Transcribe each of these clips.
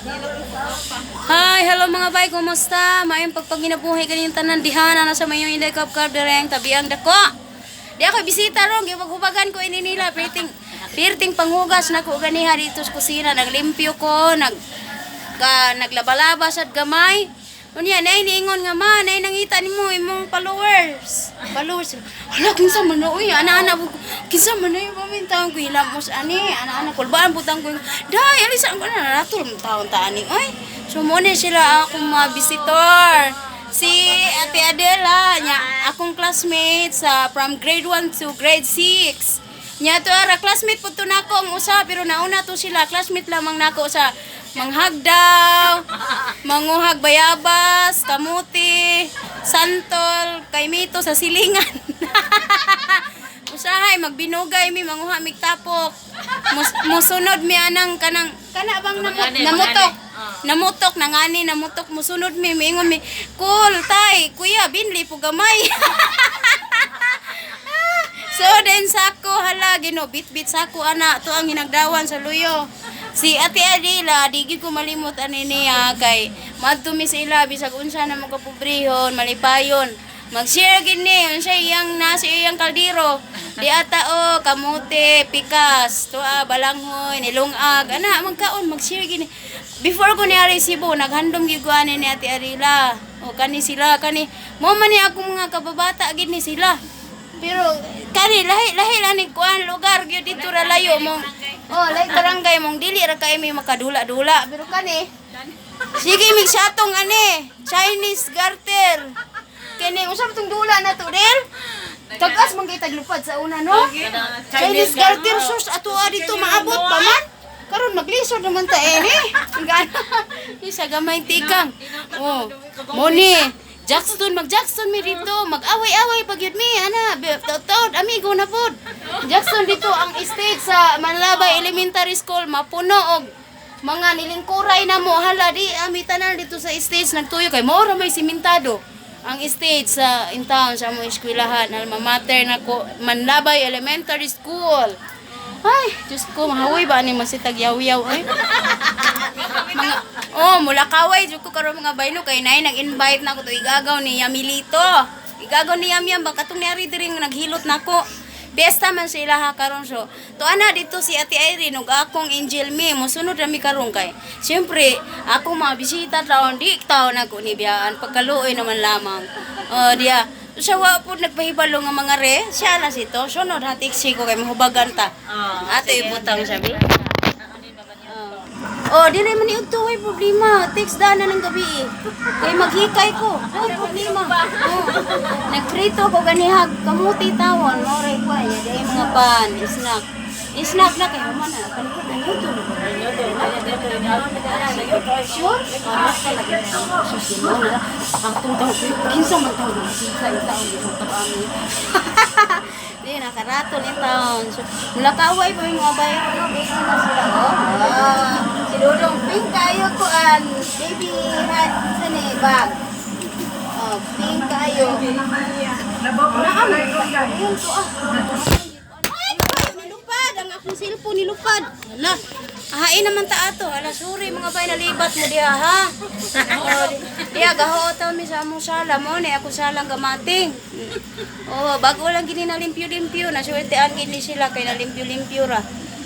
Hi, hello mga bay, kumusta? Mayong pagpaginabuhay kanilang tanan dihan ana sa mayong inday kap dereng tabiang dako. Di ako bisita ron, gibaghubagan ko ini nila pirting panghugas na ko ganiha dito sa kusina, naglimpyo ko, naglabalaba sad gamay. Unya nay niingon nga ma, nay nangita nimo imong followers. Hala kinsa man na uy, ana-ana kinsa man na pamintang ko hilamos ani, ana-ana kulbaan butang ko. Dai alisa ko na natul taon ta ani oy. So mo ni sila akong mga visitor. Si Ate Adela nya akong classmate sa from grade 1 to grade 6. Nya to ara classmate pud to nako ang usa pero nauna to sila classmate lamang nako sa manghagdaw, manguhag bayabas, kamuti, santol, kay mito sa silingan. Usahay magbinugay mi manguha mig tapok. Musunod mi anang kana bang namutok. Namutok nangani namutok musunod mi mingon mi. Cool tay, kuya binli po gamay. So then sako hala ginobit-bit sako ana to ang hinagdawan sa luyo. Si Ate Adela, di gid ko malimot ani niya kay madtumi sa ila bisag unsa na magapobrehon, malipayon. Mag-share gid ni unsa iyang nasa iyang kaldero. Di ata o kamote, pikas, tuwa balanghoy, nilungag. Ana magkaon mag-share gid ni. Before ko niya resibo, naghandom gid ko ani ni Ate Adela. O kani sila kani mo man ni akong mga kababata gid ni sila. Pero kani lahi lang ni kuan lugar gyud dito ra layo mo. Oh, lahi barangay mong dili ra kay may makadula-dula. Pero kani sige mig satong ani, Chinese garter. Kani usab tong dula na to del. Tagas man kay taglupad sa una no. Chinese garter sus ato dito maabot pa man. Karon maglisod naman ta ni. Isa gamay tikang. Oh, moni. Jackson mi dito, mag-away-away pag yun mi, ana, taod, amigo na pod. Jackson dito ang stage sa Manlabay Elementary School, mapuno og mga nilingkuray na mo, hala di, tanan dito sa stage, nagtuyo kay maura may simentado. Ang stage sa in town sa mo eskwelahan, alma mater na ko, Manlabay Elementary School. Ay, Diyos ko, mahawoy ba ni masitag yaw-yaw, ay? Mula kaway, Diyos ko karon mga bayno, kay nay nag-invite na ko to igagaw ni Yamilito. Igagaw ni Yam, bang katong niyari diring naghilot na ko. Besta man sila ha karon so. To ana dito si Ate Irene ug akong Angel Mi, mosunod ra mi karon kay. Siyempre, ako mga bisita taon di taon ako ni biyaan pagkaluoy naman lamang. Diya sa wa po nagpahibalo nga mga re, siya na sito. Sunod hatik si ko kay mahubagan ta. Ato ibutang sabi. Dili man iudto way problema. Text dana ng gabi eh. Kay maghikay ko. Way problema. Nagprito ko ganihag kamuti tawon, moray ko ya day mga pan, snack. Snack na kay man na kalikod ang luto. Sure? Ang taw kinsa man taw sa taon dito tabami. Di nakarato ni taon. So, mula kaway pa yung mga bayan ko na sila si Dudong pink kayo ko an baby hat sa ni bag. Pink kayo. Ayun to nilupad ang akong cellphone nilupad. Hala. Hain naman ta ato. Hala, sorry mga bay nalibat mo diha ha. Diya gaho ta mi sa among sala mo ni ako salang gamating. Bago lang gini na limpyo-limpyo na suwertean gini sila kay na limpyo-limpyo ra.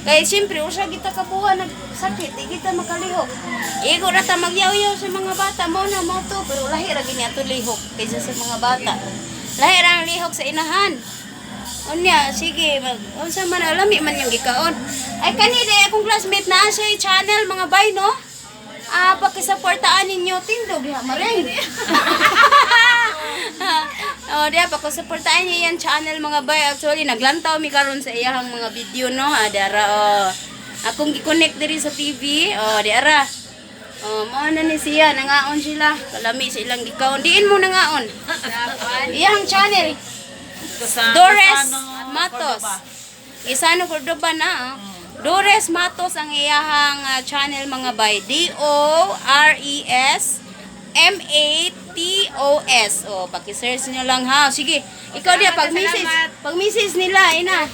Kay siyempre usa kita kabuhan nagsakit, di kita makalihok. Igo ra ta magyaw-yaw sa mga bata mo na mo to pero lahi ra gini ato lihok kaysa sa mga bata. Lahi ra ang lihok sa inahan. Unya, sige, unsa man alami man yung gikaon. Ay kani day akong classmate na siya channel mga bay no. Pakisuportaan ninyo tindog diha maring. Diya pakisuportaan niyo yan channel mga bay. Actually naglantaw mi karon sa iyang mga video no. Dara akong gi-connect diri sa TV. Diara. Mao na ni siya nangaon sila. Kalami sa ilang gikaon. Diin mo nangaon. Iyang channel. Dores Matos. Isano Cordoba na. Dores Matos ang iyahang channel mga bay. DORES MATOS. Paki-search niyo lang ha. Sige, ikaw dia pag message nila ina.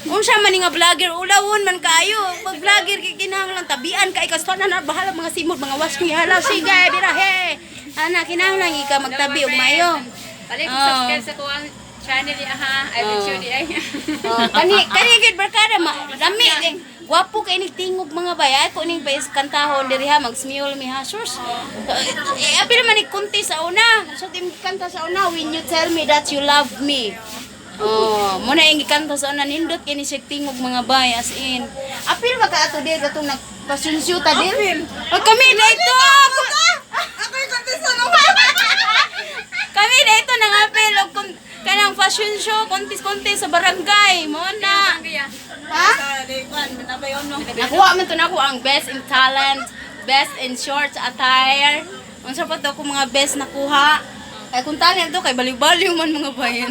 Unsa man nga vlogger ulawon man kayo. Pag vlogger kay kinahanglan tabian kay kasto na bahala mga simod mga wasking hala sige birahe. Ana kinahanglan ika magtabi og mayo. Balik subscribe sa kuang channel niya ha. I will show di ay. Kani gid barkada dami kay gwapo kay ning tingog mga bayay ko ning bayas kantahon diri ha mag-smule mi ha sus. Apil man ni kunti sa una. So tim kanta sa una when you tell me that you love me. Oh, mo na yung ikanta sa una nindot kini siya tingog mga bay as in. Apil ba ka ato dir katong nagpasunsyuta dir? O kami na ito. Ako yung contestant ng Kami na ito nang apil og kanang fashion show contest sa barangay mo na. Ha? Sa Leywan, manabayon no. Nakuha man to nako ang best in talent, best in short attire. Unsa pa to ko mga best nakuha. Ay kung talent to kay baliw-baliw man mga bayan.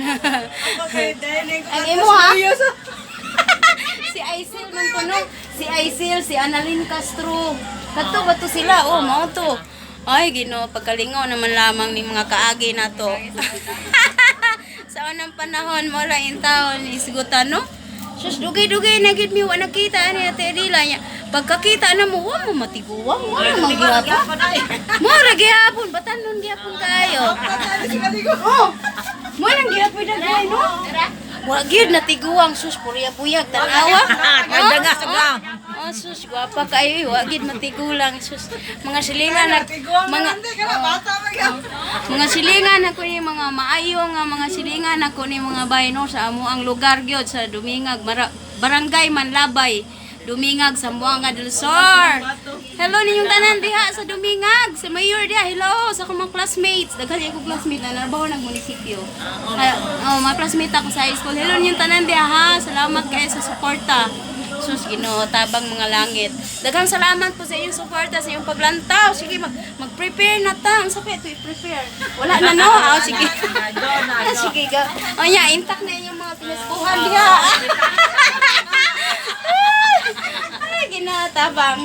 Okay, dahil Ang imo ha? Si Aisil man to no. Si Aisil, si Annalyn Castro. Kato ba to sila? Oh, mao to. Ay, Ginoo, pagkalingaw naman lamang ni mga kaagi na to. Sa unang panahon mo lang in taon isgutan no. Sus dugay-dugay na gid mi wa nakita ni Ate Adila nya. Pagkakita na mo wa mo matiguwang mo manggihapon. Mo ra gihapon batanon gihapon kayo. Oh. Mo nang gihapon dagay no. Wa gid natiguwang sus purya-puyag tanawa. Magdanga sa gang. Oh sus gwapa kayo wa gid matigulang sus. Mga silingan na mga mga silingan ako ni mga maayo nga mga silingan ako ni mga bayno sa amo ang lugar gyud sa Dumingag Barangay Manlabay Dumingag Zamboanga del Sur. Hello ninyong tanan diha sa Dumingag sa mayor diha. Hello sa akong mga classmates daghan ako classmate na narbaho ng munisipyo. Mga classmate ako sa high school. Hello ninyong tanan diha ha. Salamat kayo sa suporta. Sus Ginoo tabang mga langit. Daghang salamat po sa inyong suporta sa inyong paglantaw. Sige mag-prepare na ta. Ang sabi ito i-prepare. Wala na no. Sige. Sige ga. O nya intact na inyong mga pinaskuhan diha. Ay Ginoo tabang.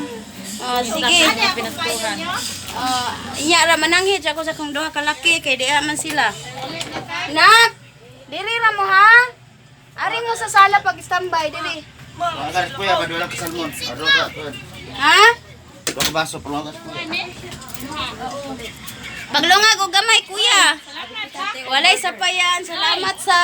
Sige. Pinaskuhan. Inya ra mananghit ako sa kong duha ka laki kay diha man sila. Nak, diri ra mo ha? Ari mo sa sala pag standby diri. Agar kuya badulang ke salmon. Ado ka tuan. Ha? Dua ke baso pelongas kuya. Paglungag og gamay kuya. Walay sapayan. Salamat sa